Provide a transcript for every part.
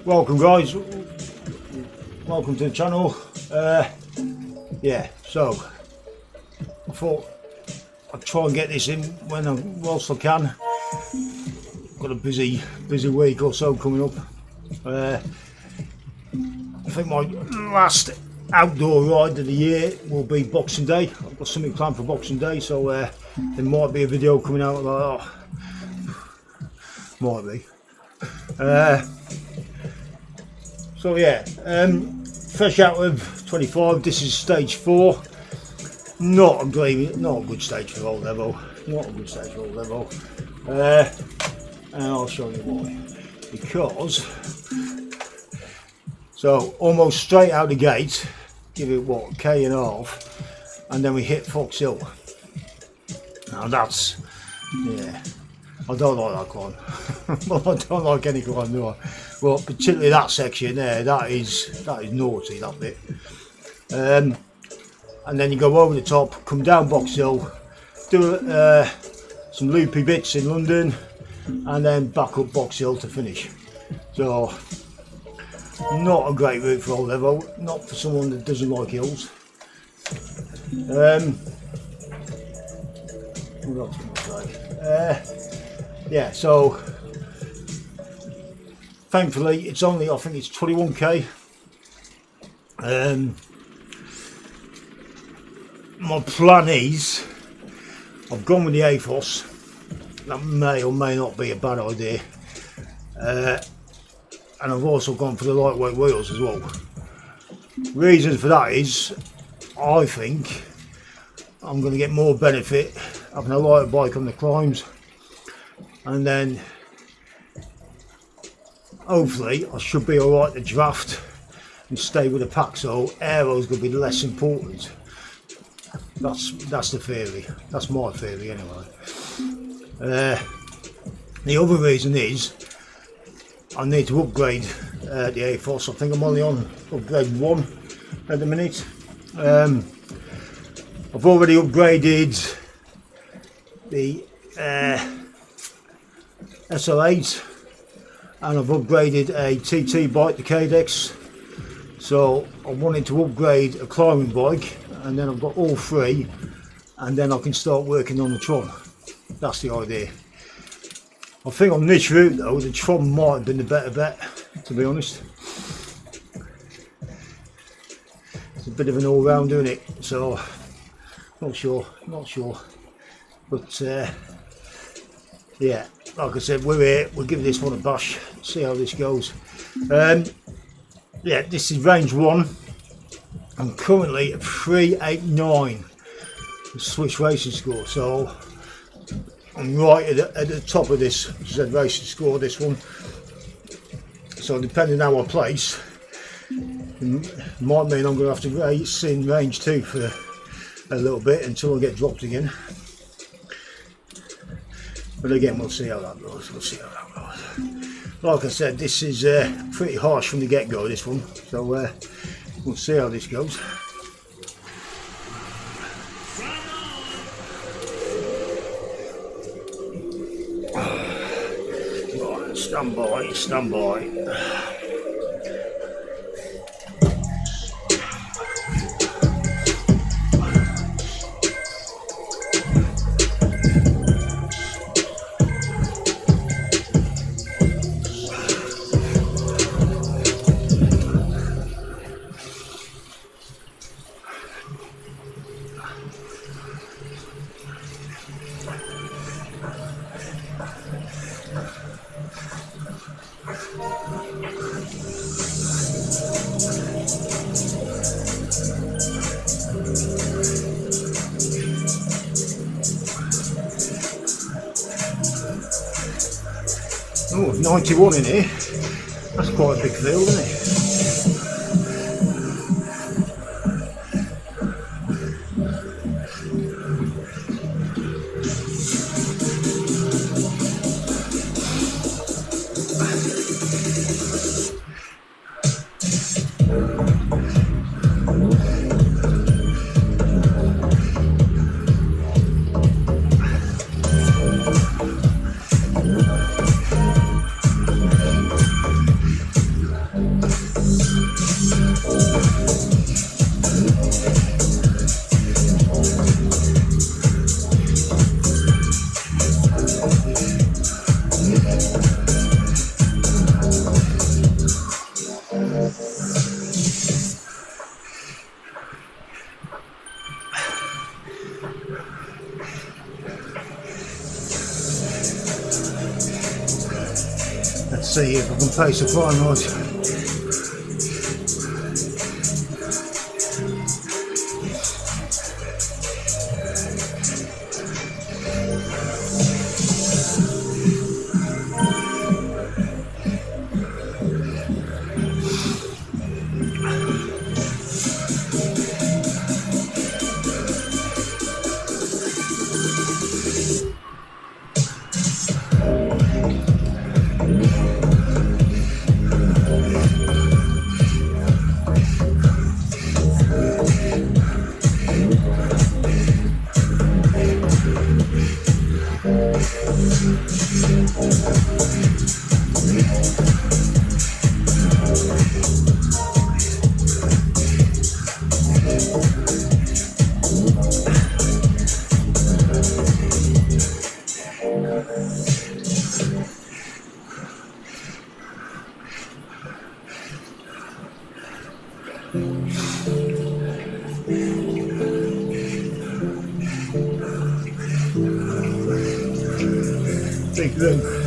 Welcome guys, welcome to the channel. Yeah, so I thought I'd try and get this in whilst I can. Got a busy week or so coming up. I think my last outdoor ride of the year will be Boxing Day. I've got something planned for Boxing Day, so there might be a video coming out like that. Might be. So yeah, fresh out of 25. This is stage 4. Not a good stage for old level. Not a good stage for old level. And I'll show you why. Because so almost straight out the gate, give it what, K.5, and then we hit Fox Hill. Now that's, yeah, I don't like that climb. Well, I don't like any climb, do I? Well, particularly that section there, that is naughty, that bit. And then you go over the top, come down Box Hill, do some loopy bits in London, and then back up Box Hill to finish. So, not a great route for old level, not for someone that doesn't like hills. What else can I say? Yeah, so thankfully it's only, I think it's 21k. My plan is, I've gone with the AFOS. That may or may not be a bad idea. And I've also gone for the lightweight wheels as well. Reason for that is, I think I'm going to get more benefit having a lighter bike on the climbs, and then hopefully I should be alright to draft and stay with the pack, so aero is going to be less important. That's the theory. That's my theory anyway. The other reason is I need to upgrade the AFOS. I think I'm only on upgrade 1 at the minute. I've already upgraded the SL8, and I've upgraded a TT bike, the KDX. So I wanted to upgrade a climbing bike, and then I've got all 3, and then I can start working on the Tron. That's the idea. I think on this route though, the Tron might have been the better bet, to be honest. It's a bit of an all-rounder, isn't it? So not sure. But yeah, like I said, we're here. We'll give this one a bash, see how this goes. Yeah, this is range 1. I'm currently at 389 Zwift Races score, so I'm right at the top of this Z Races score, this one. So depending on how I place, it might mean I'm going to have to race in range 2 for a little bit until I get dropped again. But again, we'll see how that goes. Like I said, this is pretty harsh from the get-go, this one. So we'll see how this goes. Right, stand by. Oh, 91 in here. That's quite a big field, isn't it? steady if I can pace the climb right. Big room.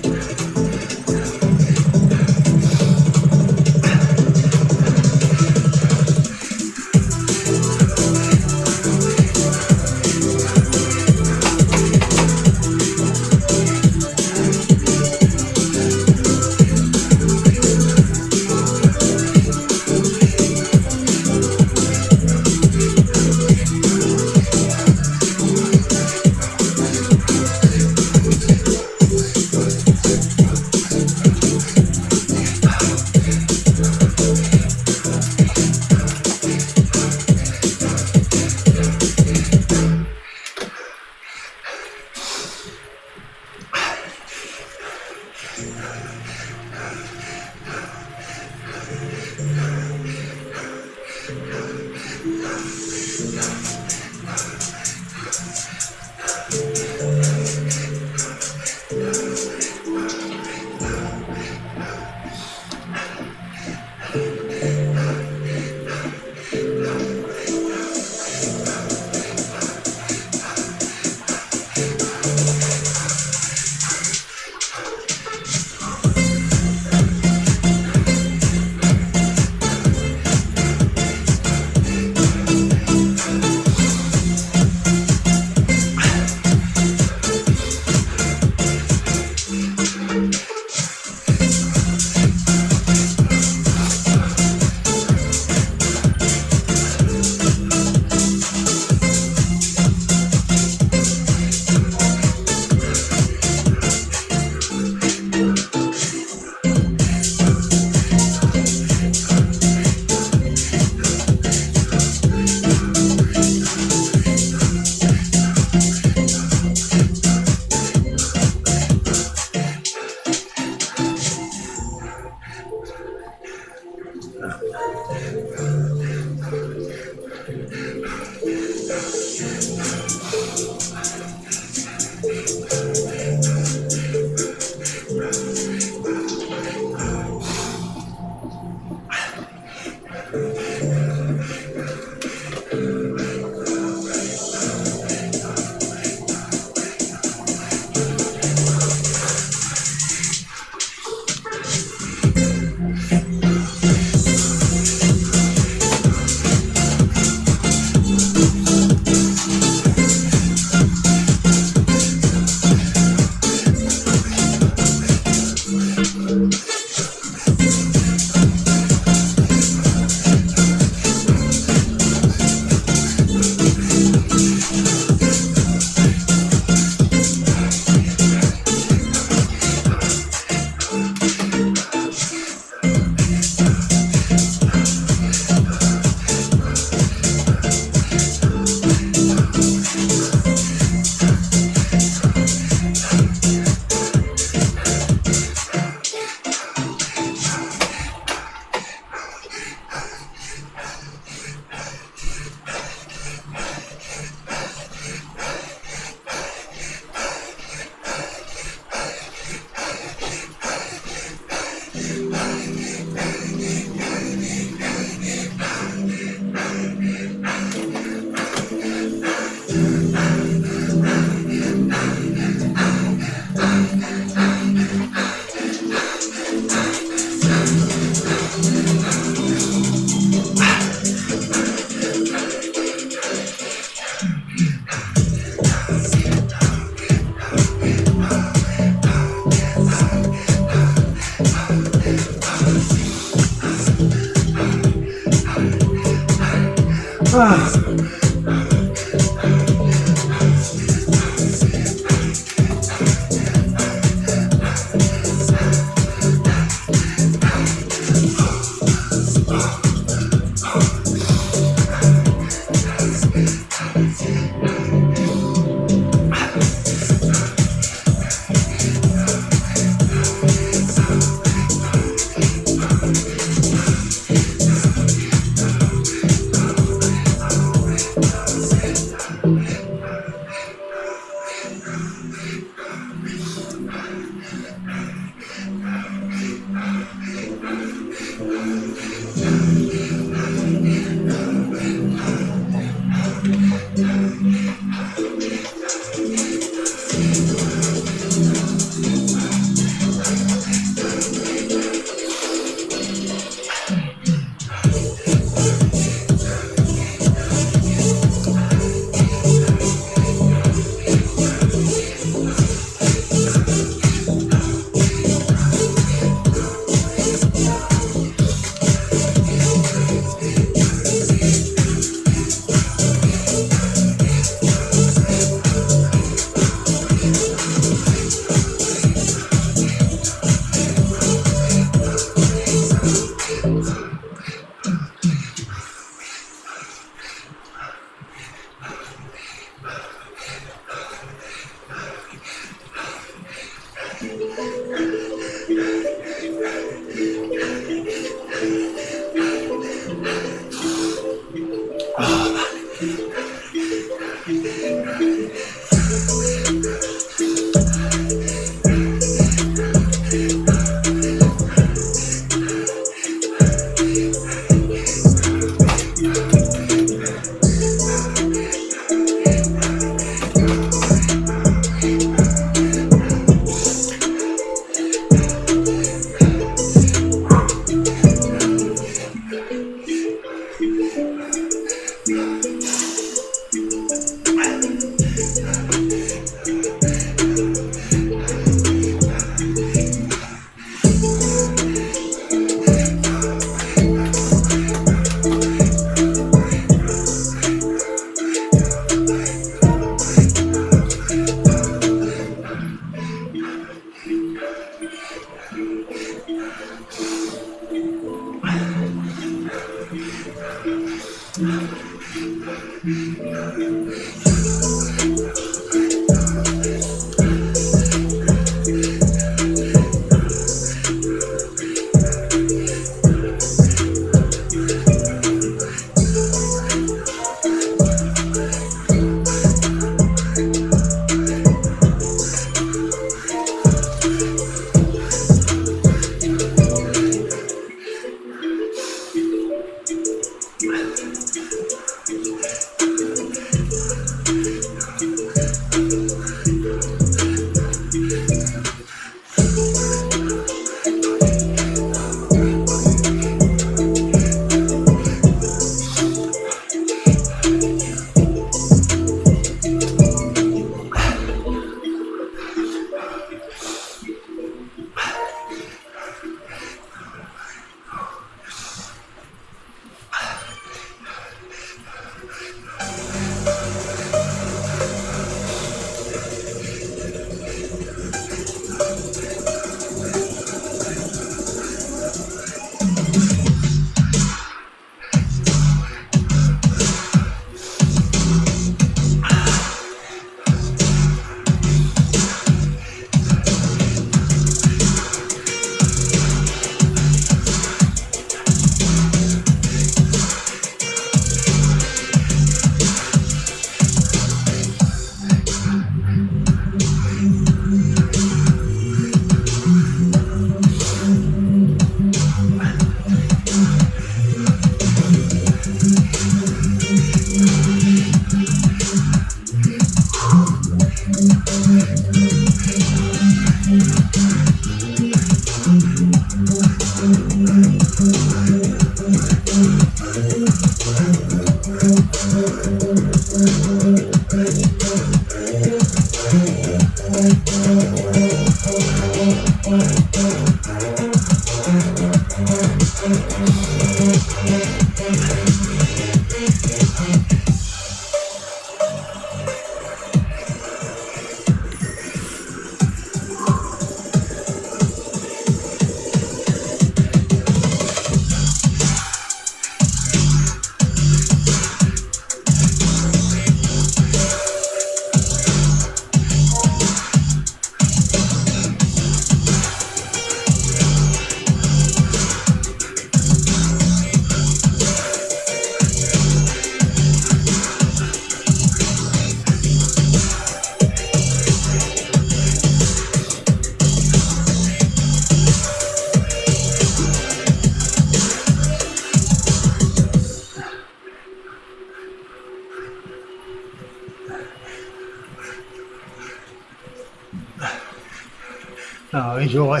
No, enjoy.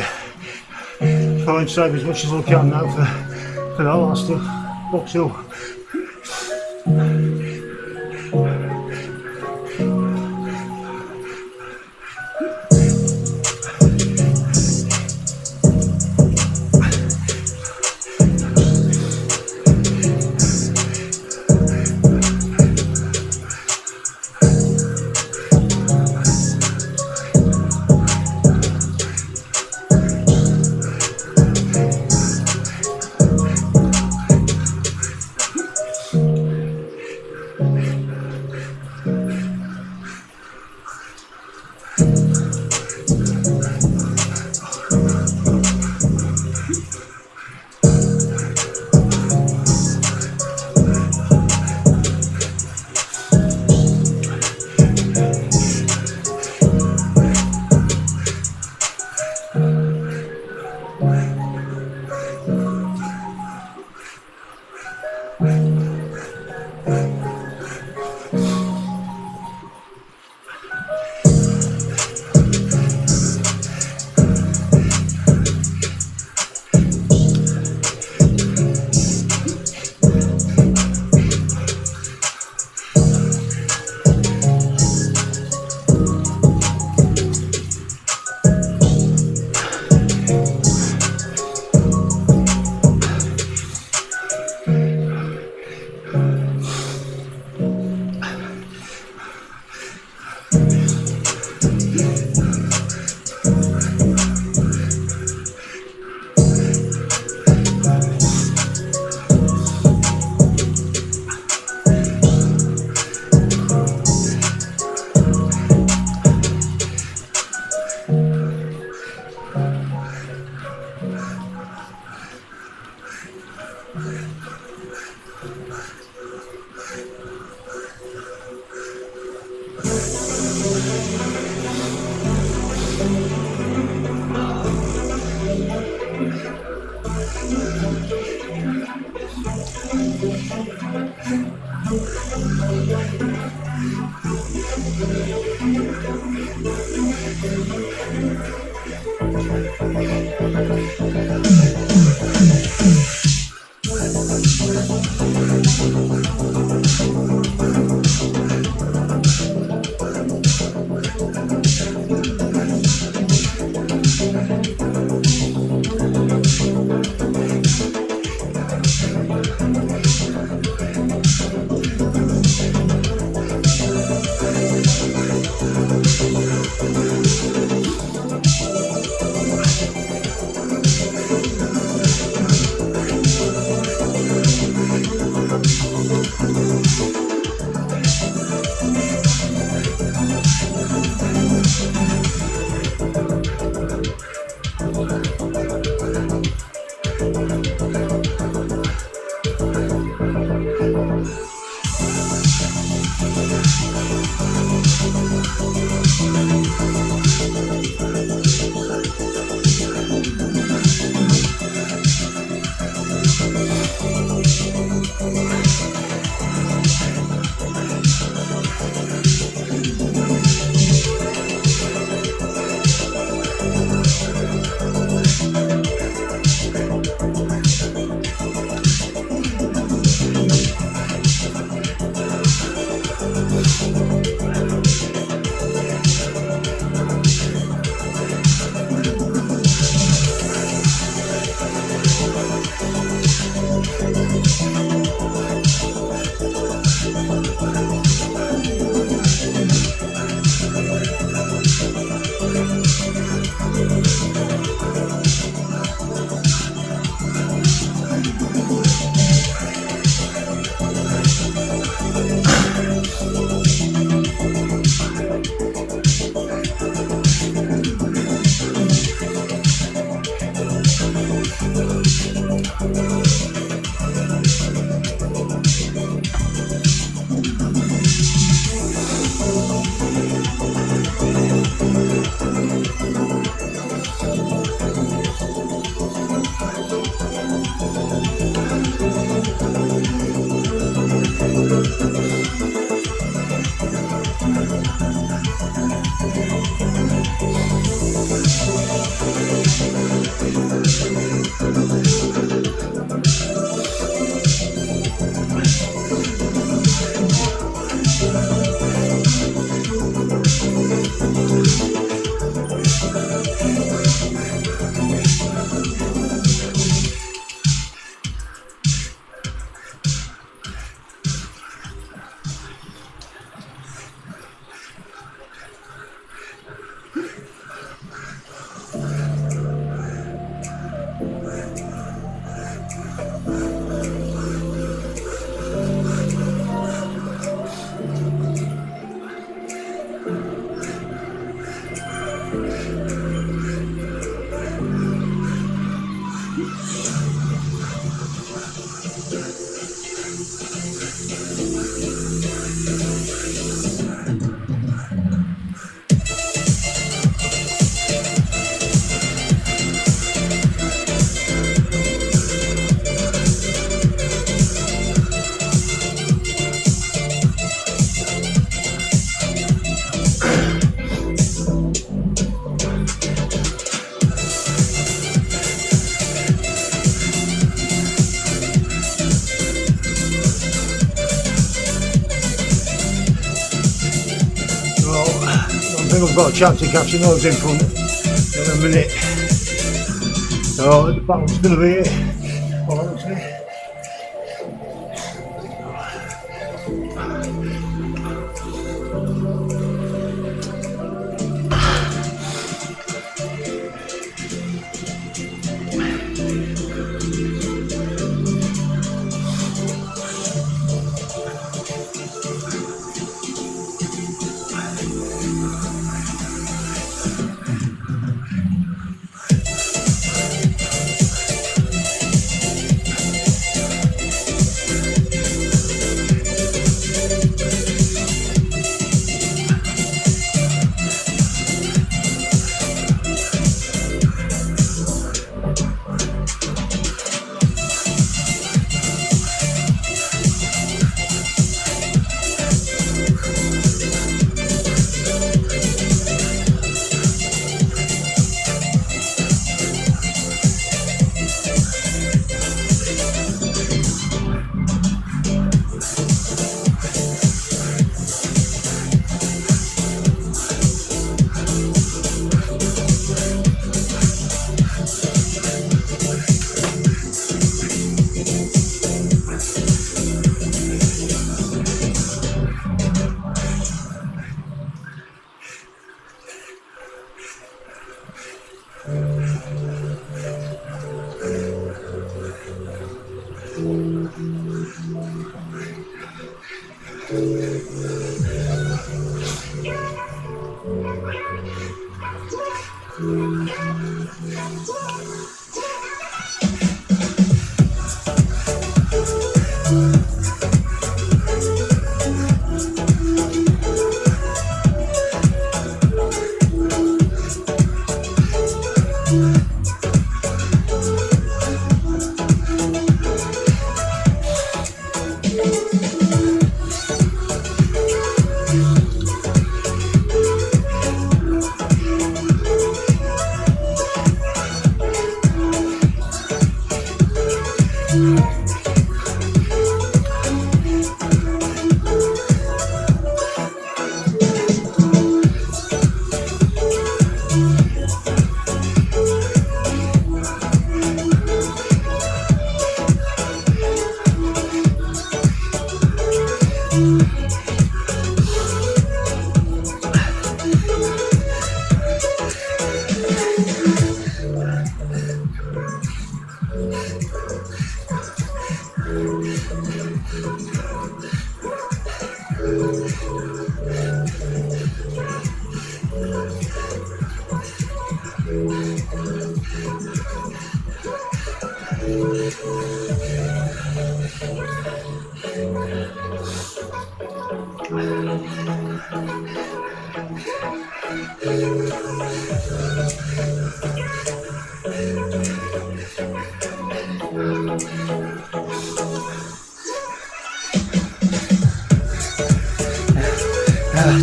Try and save as much as I can now for that last box hill. think I've got a chance of catching those in front in a minute. So the battle's going to be here. Well, looks like it.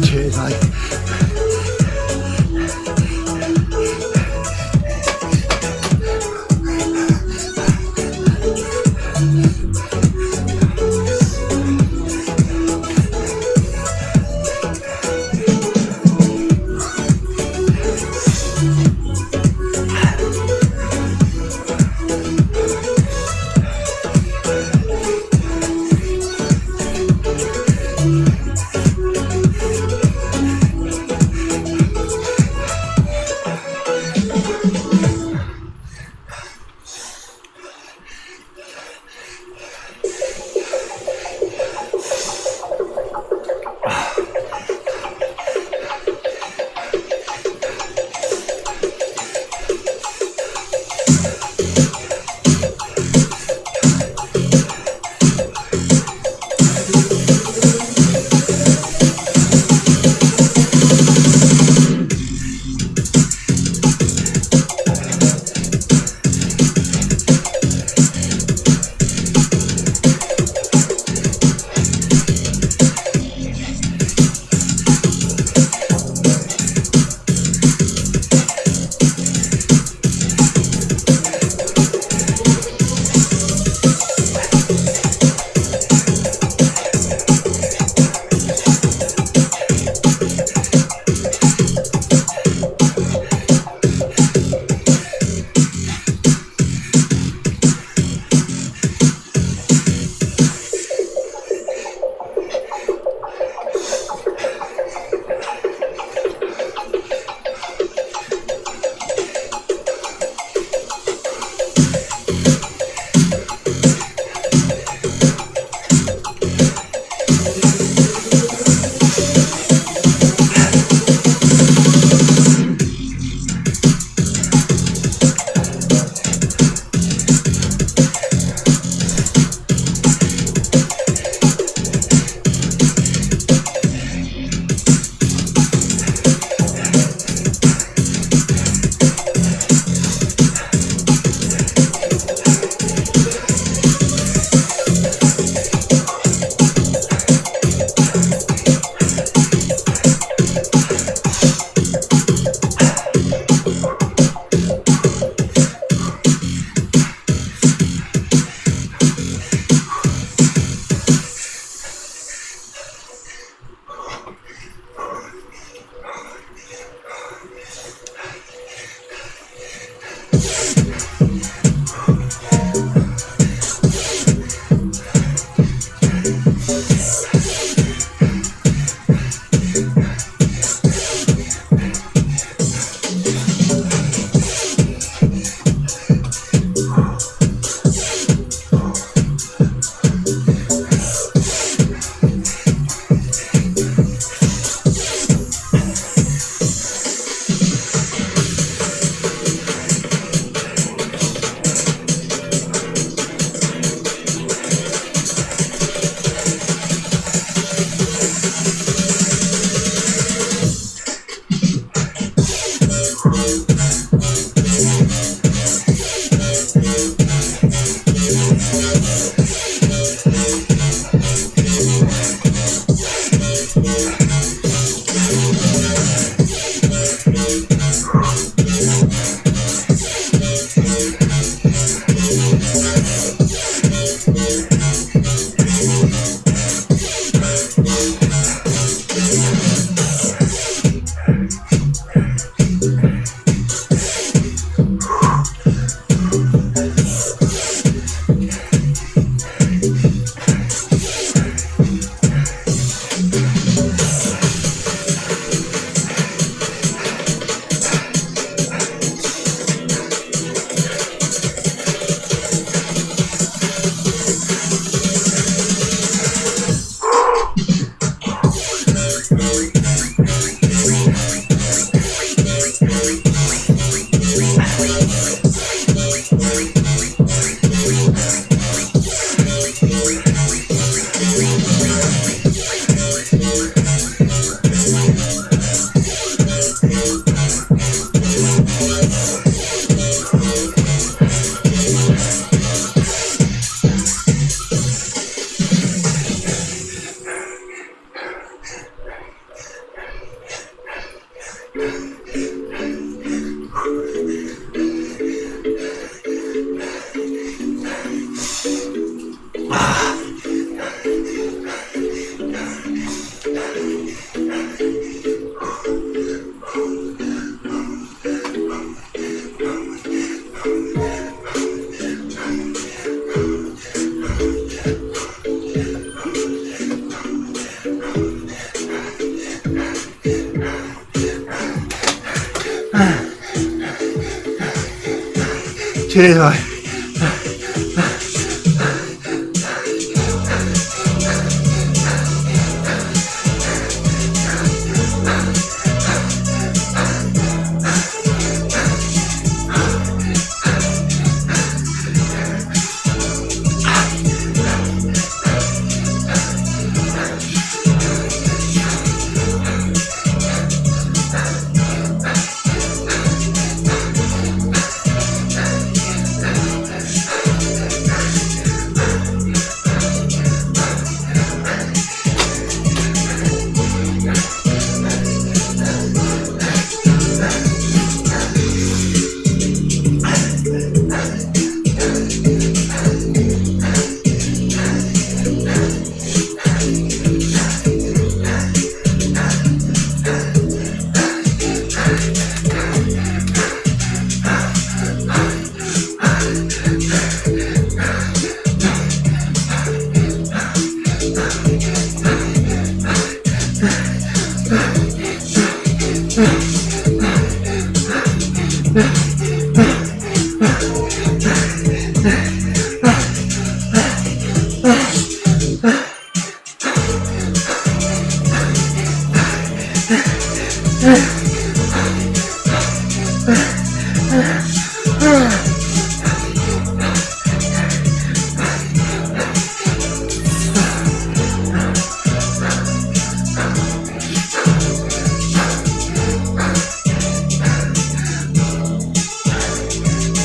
Cheers, mate. Cheers, mate.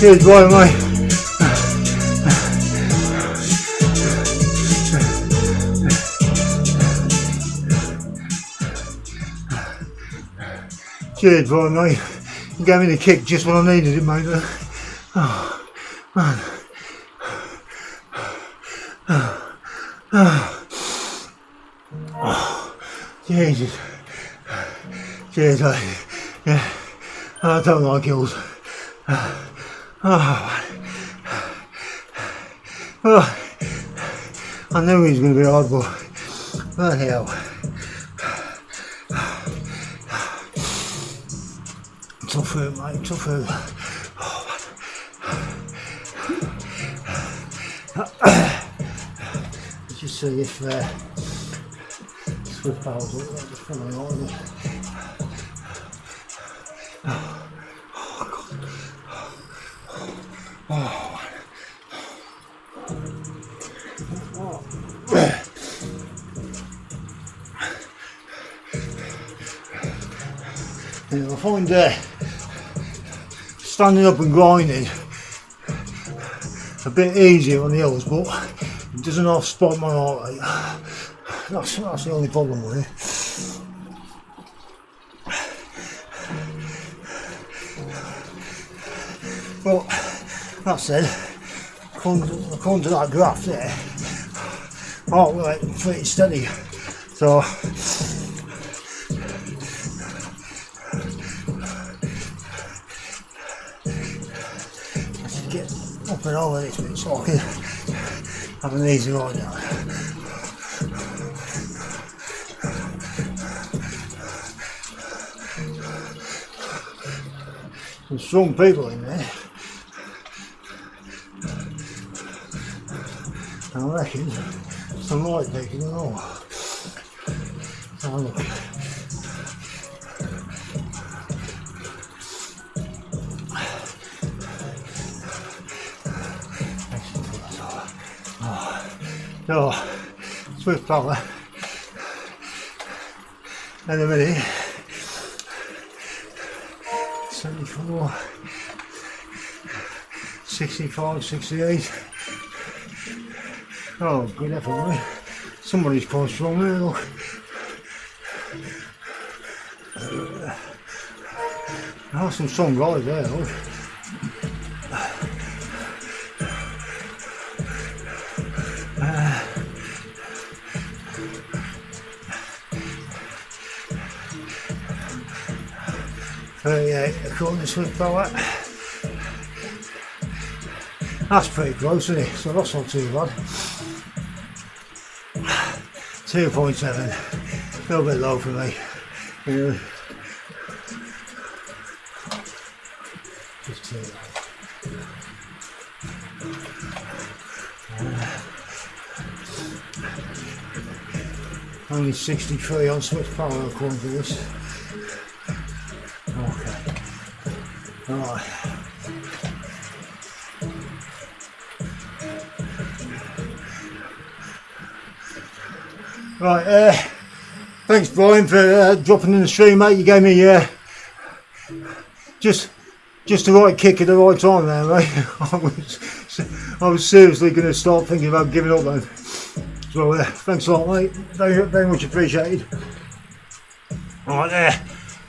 Cheers, boy, mate. Cheers, boy, mate. You gave me the kick just when I needed it, mate. Oh, man. Oh, Jesus. Cheers, mate. Yeah. I don't like hills. Oh, I knew he was going to be hard, but bloody hell. Tough food, mate, tough food. Let's just see if Zwift Races will let us follow on. I find standing up and grinding a bit easier on the hills, but it doesn't half spot my heart rate. That's the only problem with it. But that said, according to that graph there, heart rate pretty steady. So get up and over this bit so I can have an easy ride down. Some strong people in there. I reckon some light taking and all. Let's have a look. So, Zwift power in a minute. 74, 65, 68. Oh, good effort, mate. Somebody's quite strong there, look. Oh, some strong guys there, look. According to Zwift power. That's pretty close, isn't it? So that's not too bad. 2.7, a little bit low for me. Yeah. Just Only 63 on Zwift power according to this. Okay. Alright. Right, thanks Brian for dropping in the stream, mate. You gave me just the right kick at the right time there, mate. I was seriously going to start thinking about giving up then. So thanks a lot, mate. Very, very much appreciated. Alright there,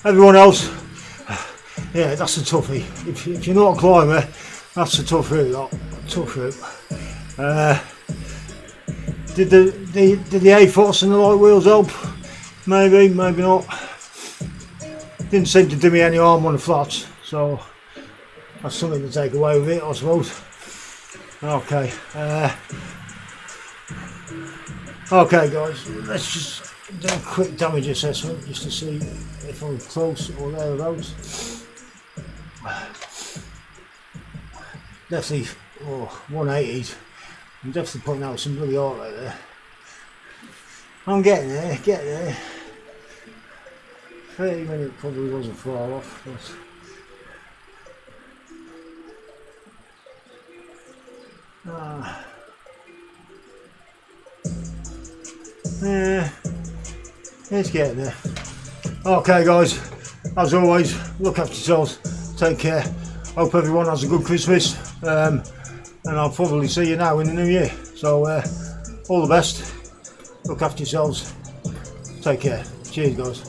everyone else. Yeah, that's a toughie. If you're not a climber, that's a tough route. Tough route. Did the A-Force and the light wheels help? Maybe, maybe not. Didn't seem to do me any harm on the flats, so that's something to take away with it, I suppose. Okay. Okay, guys, let's just do a quick damage assessment just to see if I'm close or thereabouts. Definitely 180s. I'm definitely putting out some bloody art right there. I'm getting there, getting there. 30 minutes probably wasn't far off, but yeah, it's getting there. Okay guys, as always, look after yourselves, take care, hope everyone has a good Christmas, and I'll probably see you now in the new year, so all the best, look after yourselves, take care, cheers guys.